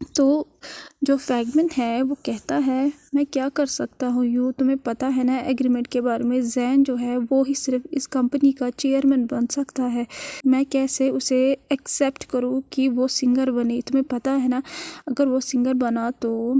تو جو فریگمنٹ ہے وہ کہتا ہے میں کیا کر سکتا ہوں یو، تمہیں پتہ ہے نا ایگریمنٹ کے بارے میں، زین جو ہے وہ ہی صرف اس کمپنی کا چیئرمین بن سکتا ہے، میں کیسے اسے ایکسیپٹ کروں کہ وہ سنگر بنے، تمہیں پتہ ہے نا اگر وہ سنگر بنا تو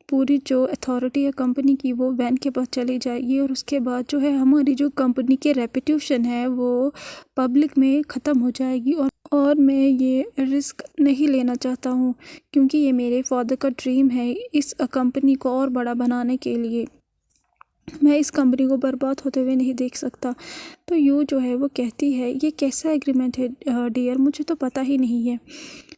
پوری جو اتھارٹی ہے کمپنی کی وہ وین کے پاس چلی جائے گی، اور اس کے بعد جو ہے ہماری جو کمپنی کے ریپوٹیشن ہے وہ پبلک میں ختم ہو جائے گی، اور میں یہ رسک نہیں لینا چاہتا ہوں کیونکہ یہ میرے فادر کا ڈریم ہے اس کمپنی کو اور بڑا بنانے کے لیے، میں اس کمپنی کو برباد ہوتے ہوئے نہیں دیکھ سکتا۔ تو یو جو ہے وہ کہتی ہے یہ کیسا ایگریمنٹ ہے ڈیئر، مجھے تو پتہ ہی نہیں ہے۔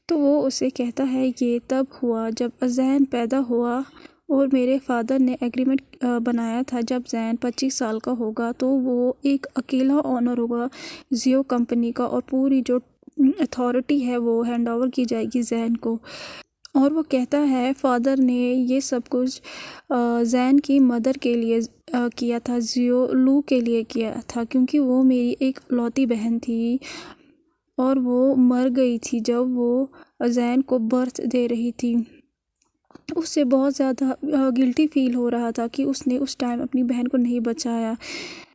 تو وہ اسے کہتا ہے یہ تب ہوا جب زین پیدا ہوا، اور میرے فادر نے ایگریمنٹ بنایا تھا جب زین 25 سال کا ہوگا تو وہ ایک اکیلا آنر ہوگا زیو کمپنی کا، اور پوری جو اتھارٹی ہے وہ ہینڈ اوور کی جائے گی زین کو۔ اور وہ کہتا ہے فادر نے یہ سب کچھ زین کی مدر کے لیے کیا تھا، زیو لو کے لیے کیا تھا، کیونکہ وہ میری ایک لوتی بہن تھی اور وہ مر گئی تھی جب وہ زین کو برتھ دے رہی تھی۔ اس سے بہت زیادہ گلٹی فیل ہو رہا تھا کہ اس نے اس ٹائم اپنی بہن کو نہیں بچایا،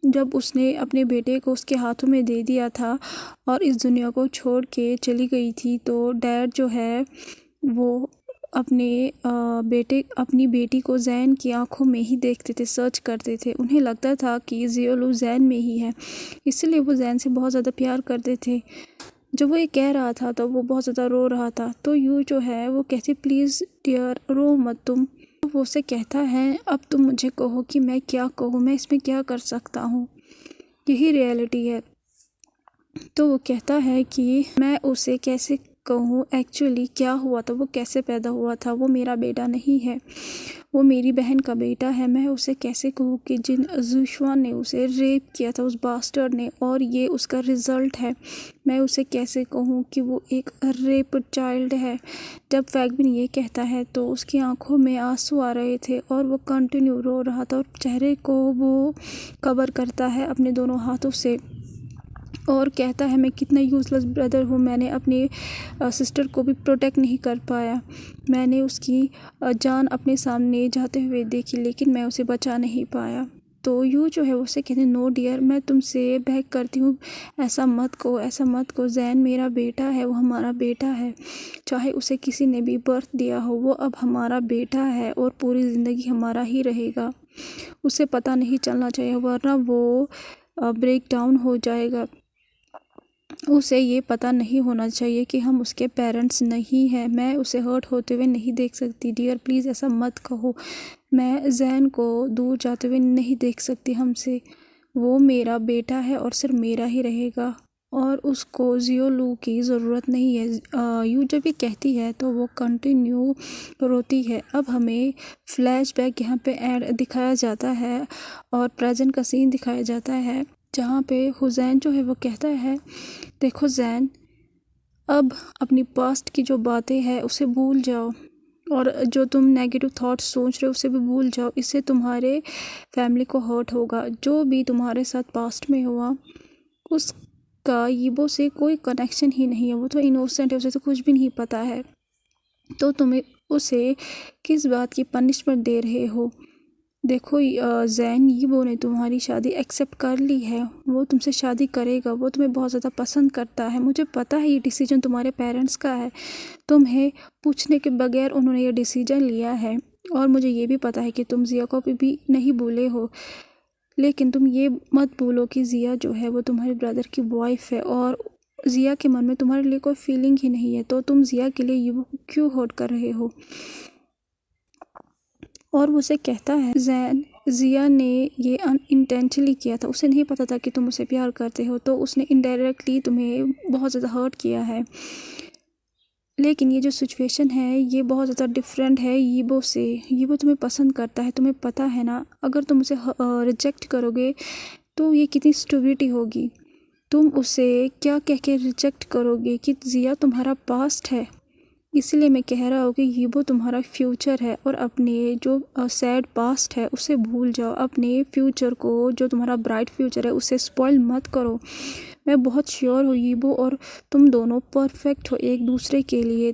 جب اس نے اپنے بیٹے کو اس کے ہاتھوں میں دے دیا تھا اور اس دنیا کو چھوڑ کے چلی گئی تھی۔ تو ڈیڈ جو ہے وہ اپنی بیٹی کو زین کی آنکھوں میں ہی دیکھتے تھے، سرچ کرتے تھے، انہیں لگتا تھا کہ زیولو زین میں ہی ہے، اس لیے وہ زین سے بہت زیادہ پیار کرتے تھے۔ جب وہ یہ کہہ رہا تھا تو وہ بہت زیادہ رو رہا تھا، تو یو جو ہے وہ کہتی پلیز ڈیئر رو مت تم۔ وہ اسے کہتا ہے اب تم مجھے کہو کہ میں کیا کہوں، میں اس میں کیا کر سکتا ہوں، یہی ریئلٹی ہے۔ تو وہ کہتا ہے کہ میں اسے کیسے کہوں ایکچولی کیا ہوا تھا، وہ کیسے پیدا ہوا تھا، وہ میرا بیٹا نہیں ہے، وہ میری بہن کا بیٹا ہے، میں اسے کیسے کہوں کہ جن زوشوان نے اسے ریپ کیا تھا، اس باسٹرڈ نے، اور یہ اس کا رزلٹ ہے، میں اسے کیسے کہوں کہ وہ ایک ریپ چائلڈ ہے۔ جب فریگمن یہ کہتا ہے تو اس کی آنکھوں میں آنسو آ رہے تھے اور وہ کنٹینیو رو رہا تھا، اور چہرے کو وہ کور کرتا ہے اپنے دونوں ہاتھوں سے اور کہتا ہے میں کتنا یوز لیس بردر ہوں، میں نے اپنی سسٹر کو بھی پروٹیکٹ نہیں کر پایا، میں نے اس کی جان اپنے سامنے جاتے ہوئے دیکھی لیکن میں اسے بچا نہیں پایا۔ تو یو جو ہے اسے کہتے ہیں نو ڈیئر، میں تم سے بیگ کرتی ہوں ایسا مت کو، ایسا مت کو، زین میرا بیٹا ہے، وہ ہمارا بیٹا ہے، چاہے اسے کسی نے بھی برتھ دیا ہو، وہ اب ہمارا بیٹا ہے اور پوری زندگی ہمارا ہی رہے گا، اسے پتہ نہیں چلنا چاہیے ورنہ وہ بریک ڈاؤن ہو جائے گا، اسے یہ پتہ نہیں ہونا چاہیے کہ ہم اس کے پیرنٹس نہیں ہیں، میں اسے ہرٹ ہوتے ہوئے نہیں دیکھ سکتی، ڈیئر پلیز ایسا مت کہو، میں زین کو دور جاتے ہوئے نہیں دیکھ سکتی ہم سے، وہ میرا بیٹا ہے اور صرف میرا ہی رہے گا اور اس کو زیو لو کی ضرورت نہیں ہے۔ یو جب یہ کہتی ہے تو وہ کنٹینیو روتی ہے۔ اب ہمیں فلیش بیک یہاں پہ ایڈ دکھایا جاتا ہے اور پریزنٹ کا سین دکھایا جاتا ہے جہاں پہ حسین جو ہے وہ کہتا ہے دیکھو زین، اب اپنی پاسٹ کی جو باتیں ہیں اسے بھول جاؤ اور جو تم نیگیٹو تھاٹس سوچ رہے ہو اسے بھی بھول جاؤ، اس سے تمہارے فیملی کو ہرٹ ہوگا، جو بھی تمہارے ساتھ پاسٹ میں ہوا اس کا یبو سے کوئی کنیکشن ہی نہیں ہے، وہ تو انوسنٹ ہے، اسے تو کچھ بھی نہیں پتہ ہے، تو تمہیں اسے کس بات کی پنشمنٹ دے رہے ہو؟ دیکھو زین، یبو نے تمہاری شادی ایکسیپٹ کر لی ہے، وہ تم سے شادی کرے گا، وہ تمہیں بہت زیادہ پسند کرتا ہے، مجھے پتہ ہے یہ ڈیسیجن تمہارے پیرنٹس کا ہے، تمہیں پوچھنے کے بغیر انہوں نے یہ ڈیسیجن لیا ہے، اور مجھے یہ بھی پتہ ہے کہ تم زیا کو بھی نہیں بھولے ہو، لیکن تم یہ مت بھولو کہ زیا جو ہے وہ تمہارے بردر کی وائف ہے اور زیا کے من میں تمہارے لیے کوئی فیلنگ ہی نہیں ہے، تو تم زیا کے لیے یبو کو کیوں ہرٹ کر رہے ہو؟ اور وہ اسے کہتا ہے زین، زیا نے یہ انٹینشنلی کیا تھا، اسے نہیں پتا تھا کہ تم اسے پیار کرتے ہو، تو اس نے انڈائریکٹلی تمہیں بہت زیادہ ہرٹ کیا ہے، لیکن یہ جو سچویشن ہے یہ بہت زیادہ ڈفرینٹ ہے یبو سے، یبو تمہیں پسند کرتا ہے، تمہیں پتہ ہے نا، اگر تم اسے ریجیکٹ کرو گے تو یہ کتنی اسٹوبلٹی ہوگی، تم اسے کیا کہہ کے ریجیکٹ کرو گے کہ زیا تمہارا پاسٹ ہے، اس لیے میں کہہ رہا ہوں کہ یبو تمہارا فیوچر ہے، اور اپنے جو سیڈ پاسٹ ہے اسے بھول جاؤ، اپنے فیوچر کو جو تمہارا برائٹ فیوچر ہے اسے سپوائل مت کرو، میں بہت شیور ہوں یبو اور تم دونوں پرفیکٹ ہو ایک دوسرے کے لیے،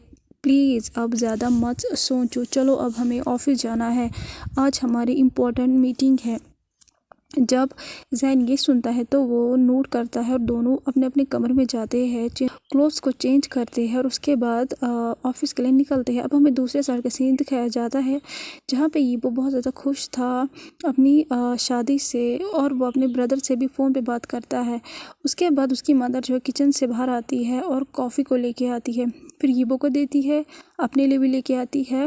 پلیز اب زیادہ مت سوچو، چلو اب ہمیں آفس جانا ہے، آج ہماری امپورٹنٹ میٹنگ ہے۔ جب زین یہ سنتا ہے تو وہ نوٹ کرتا ہے اور دونوں اپنے اپنے کمرے میں جاتے ہیں، کلوتھس کو چینج کرتے ہیں اور اس کے بعد آفس کے لیے نکلتے ہیں۔ اب ہمیں دوسرے سال کا سین دکھایا جاتا ہے جہاں پہ یہ بہت زیادہ خوش تھا اپنی شادی سے، اور وہ اپنے بردر سے بھی فون پہ بات کرتا ہے۔ اس کے بعد اس کی مدر جو ہے کچن سے باہر آتی ہے اور کافی کو لے کے آتی ہے، پھر یبو کو دیتی ہے، اپنے لیے بھی لے کے آتی ہے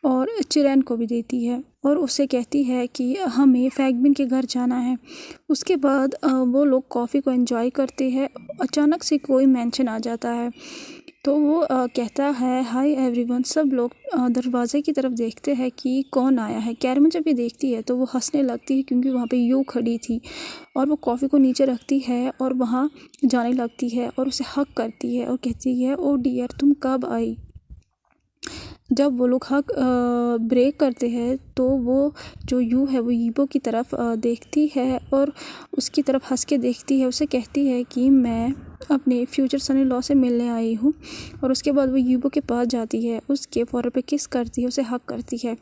اور چرین کو بھی دیتی ہے اور اسے کہتی ہے کہ ہمیں فیگبن کے گھر جانا ہے۔ اس کے بعد وہ لوگ کافی کو انجوائے کرتے ہیں۔ اچانک سے کوئی مینشن آ جاتا ہے تو وہ کہتا ہے ہائی ایوری ون، سب لوگ دروازے کی طرف دیکھتے ہیں کہ کون آیا ہے۔ کیرمن جب یہ دیکھتی ہے تو وہ ہنسنے لگتی ہے کیونکہ وہاں پہ یو کھڑی تھی، اور وہ کافی کو نیچے رکھتی ہے اور وہاں جانے لگتی ہے اور اسے ہگ کرتی ہے اور کہتی ہے او ڈیئر تم کب آئی۔ جب وہ لوگ ہگ بریک کرتے ہیں تو وہ جو یو ہے وہ یبو کی طرف دیکھتی ہے اور اس کی طرف ہنس کے دیکھتی ہے، اسے کہتی ہے کہ میں اپنے فیوچر سن ان لا سے ملنے آئی ہوں، اور اس کے بعد وہ یبو کے پاس جاتی ہے، اس کے فورے پہ کس کرتی ہے، اسے ہگ کرتی ہے۔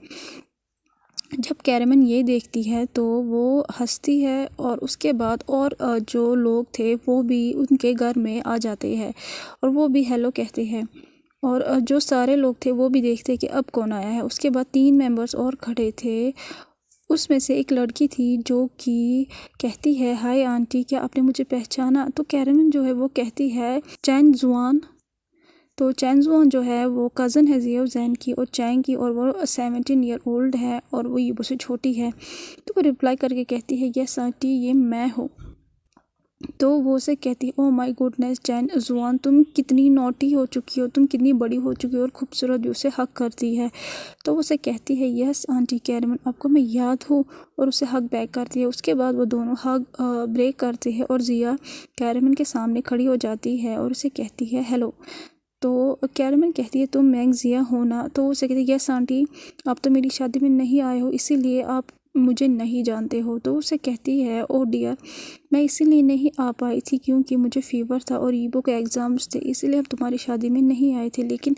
جب کیرمن یہ دیکھتی ہے تو وہ ہنستی ہے اور اس کے بعد اور جو لوگ تھے وہ بھی ان کے گھر میں آ جاتے ہیں اور وہ بھی ہیلو کہتے ہیں، اور جو سارے لوگ تھے وہ بھی دیکھتے کہ اب کون آیا ہے۔ اس کے بعد 3 ممبرس اور کھڑے تھے، اس میں سے ایک لڑکی تھی جو کہ کہتی ہے ہائی آنٹی، کیا آپ نے مجھے پہچانا؟ تو کیرمن جو ہے وہ کہتی ہے چین زوان۔ تو چین زوان جو ہے وہ کزن ہے زیو زین کی اور چینگ کی، اور وہ 17 ایئر اولڈ ہے اور وہ یبو سے چھوٹی ہے۔ تو وہ ریپلائی کر کے کہتی ہے یس آنٹی، یہ میں ہوں۔ تو وہ اسے کہتی ہے او مائی گوڈنس چین زوان، تم کتنی نوٹی ہو چکی ہو، تم کتنی بڑی ہو چکی ہو اور خوبصورت بھی، اسے ہگ کرتی ہے۔ تو وہ اسے کہتی ہے یس آنٹی کیرمن، آپ کو میں یاد ہوں، اور اسے ہگ بیک کرتی ہے۔ اس کے بعد وہ دونوں ہگ بریک کرتے ہیں اور زیا کیرمن کے سامنے کھڑی ہو جاتی ہے اور اسے کہتی ہے ہیلو۔ تو کیرمن کہتی ہے تم مینگ زیا ہو نا؟ تو وہ اسے کہتی ہے یس آنٹی، آپ تو میری شادی میں نہیں آئے ہو اسی لیے آپ مجھے نہیں جانتے ہو۔ تو اسے کہتی ہے او ڈیئر، میں اسی لیے نہیں آ پائی تھی کیونکہ مجھے فیور تھا اور ایبو کے ایگزامس تھے، اسی لیے ہم تمہاری شادی میں نہیں آئے تھے، لیکن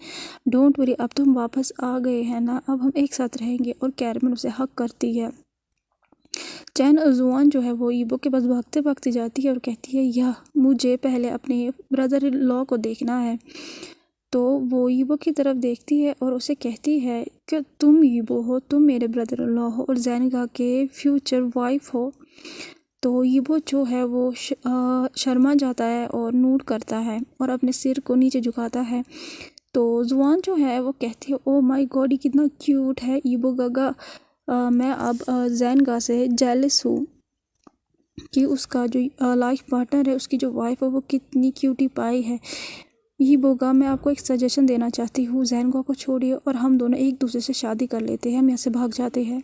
ڈونٹ وری، اب تم واپس آ گئے ہیں نا، اب ہم ایک ساتھ رہیں گے۔ اور کیرمن اسے ہگ کرتی ہے۔ چین زوان جو ہے وہ ایبو کے پاس بھاگتے بھاگتے جاتی ہے اور کہتی ہے یا مجھے پہلے اپنے بردر ان لا کو دیکھنا ہے۔ تو وہ ایبو کی طرف دیکھتی ہے اور اسے کہتی ہے کہ تم ایبو ہو، تم میرے بردر ان لا ہو اور زینگا کے فیوچر وائف ہو۔ تو ایبو جو ہے وہ شرما جاتا ہے اور نوٹ کرتا ہے اور اپنے سر کو نیچے جھکاتا ہے۔ تو زوان جو ہے وہ کہتی ہے او مائی گاڈ، یہ کتنا کیوٹ ہے ایبو گگا، میں اب زینگا سے جیلس ہوں کہ اس کا جو لائف پارٹنر ہے، اس کی جو وائف ہے وہ کتنی کیوٹی پائی ہے۔ یہ بوگا، میں آپ کو ایک سجیشن دینا چاہتی ہوں، زینگا کو چھوڑیے اور ہم دونوں ایک دوسرے سے شادی کر لیتے ہیں، ہم یہاں سے بھاگ جاتے ہیں۔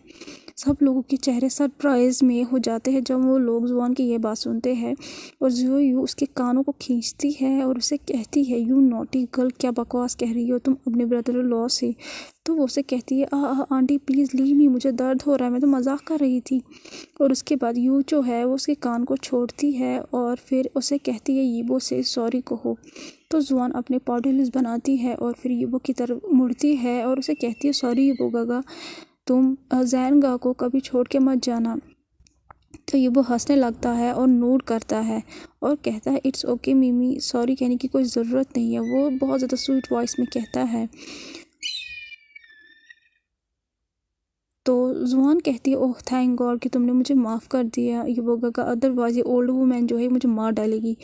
سب لوگوں کے چہرے سرپرائز میں ہو جاتے ہیں جب وہ لوگ زوان کی یہ بات سنتے ہیں، اور یو اس کے کانوں کو کھینچتی ہے اور اسے کہتی ہے یو نوٹی گرل، کیا بکواس کہہ رہی ہو تم اپنے بردر ان لا سے؟ تو وہ اسے کہتی ہے آنٹی پلیز لیو می، مجھے درد ہو رہا ہے، میں تو مذاق کر رہی تھی۔ اور اس کے بعد یو جو ہے وہ اس کے کان کو چھوڑتی ہے اور پھر اسے کہتی ہے یبو سے سوری کہو۔ تو زوان اپنے پاڈلز بناتی ہے اور پھر یبو کی طرف مڑتی ہے اور اسے کہتی ہے سوری یبو گگا، تم زینگا کو کبھی چھوڑ کے مت جانا۔ تو یبو ہنسنے لگتا ہے اور نوٹ کرتا ہے اور کہتا ہے اٹس اوکے میمی، سوری کہنے کی کوئی ضرورت نہیں ہے، وہ بہت زیادہ سویٹ وائس میں کہتا ہے۔ تو زوان کہتی ہے اوہ تھینک گاڈ کہ تم نے مجھے معاف کر دیا یبو گگا، ادروائز یہ اولڈ وومن جو ہے مجھے مار ڈالے گی۔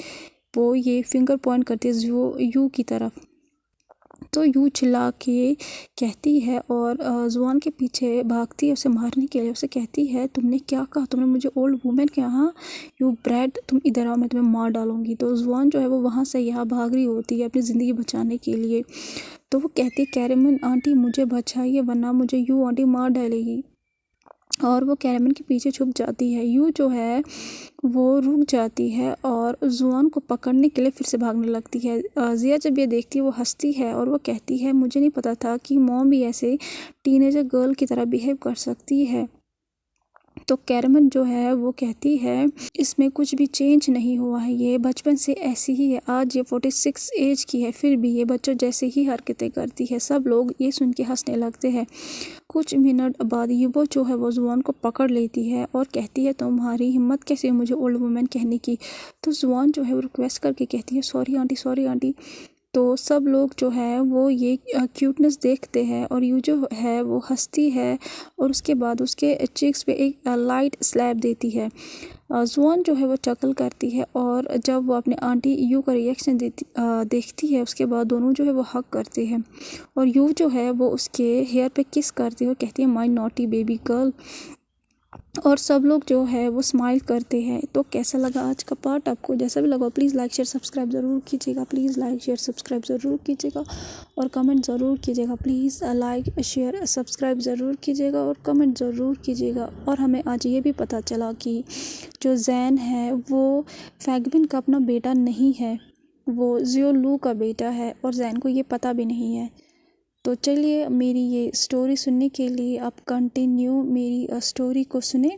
وہ یہ فنگر پوائنٹ کرتی ہے یو کی طرف۔ تو یو چلا کے کہتی ہے اور زوان کے پیچھے بھاگتی ہے اسے مارنے کے لیے، اسے کہتی ہے تم نے کیا کہا، تم نے مجھے اولڈ وومن کہا؟ ہاں یو بریڈ، تم ادھر آؤ میں تمہیں مار ڈالوں گی۔ تو زوان جو ہے وہ وہاں سے یہاں بھاگ رہی ہوتی ہے اپنی زندگی بچانے کے لیے۔ تو وہ کہتی ہے کیرمن آنٹی مجھے بچائیے ورنہ مجھے یو آنٹی مار ڈالے گی، اور وہ کیرمن کے پیچھے چھپ جاتی ہے۔ یو جو ہے وہ رک جاتی ہے اور زوان کو پکڑنے کے لیے پھر سے بھاگنے لگتی ہے۔ زیا جب یہ دیکھتی ہے وہ ہنستی ہے اور وہ کہتی ہے مجھے نہیں پتا تھا کہ موم بھی ایسے ٹین ایجر گرل کی طرح بیہیو کر سکتی ہے۔ تو کیرمن جو ہے وہ کہتی ہے اس میں کچھ بھی چینج نہیں ہوا ہے، یہ بچپن سے ایسی ہی ہے، آج یہ 46 ایج کی ہے پھر بھی یہ بچوں جیسے ہی حرکتیں کرتی ہے۔ سب لوگ یہ سن کے ہنسنے لگتے ہیں۔ کچھ منٹ بعد یوبو جو ہے وہ زوان کو پکڑ لیتی ہے اور کہتی ہے تمہاری ہمت کیسے مجھے اولڈ وومن کہنے کی؟ تو زوان جو ہے وہ ریکویسٹ کر کے کہتی ہے سوری آنٹی، سوری آنٹی۔ تو سب لوگ جو ہے وہ یہ کیوٹنس دیکھتے ہیں اور یو جو ہے وہ ہنستی ہے اور اس کے بعد اس کے چیکس پہ ایک لائٹ سلیپ دیتی ہے۔ زوان جو ہے وہ چکل کرتی ہے اور جب وہ اپنے آنٹی یو کا ریئیکشن دیکھتی ہے اس کے بعد دونوں جو ہے وہ ہگ کرتے ہیں اور یو جو ہے وہ اس کے ہیئر پہ کس کرتی ہے اور کہتی ہے مائی ناٹی بیبی گرل، اور سب لوگ جو ہے وہ اسمائل کرتے ہیں۔ تو کیسا لگا آج کا پارٹ آپ کو؟ جیسا بھی لگا پلیز لائک شیئر سبسکرائب ضرور کیجیے گا، پلیز لائک شیئر سبسکرائب ضرور کیجیے گا اور کمنٹ ضرور کیجیے گا، پلیز لائک شیئر سبسکرائب ضرور کیجیے گا اور کمنٹ ضرور کیجیے گا۔ اور ہمیں آج یہ بھی پتہ چلا کہ جو زین ہے وہ فیگبن کا اپنا بیٹا نہیں ہے، وہ زیو لو کا بیٹا ہے اور زین کو یہ پتہ بھی نہیں ہے۔ تو چلیے میری یہ سٹوری سننے کے لیے آپ کنٹینیو میری سٹوری کو سنیں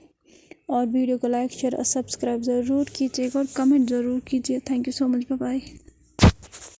اور ویڈیو کو لائک شیئر اور سبسکرائب ضرور کیجیے گا اور کمنٹ ضرور کیجیے۔ Thank you so much, bye bye.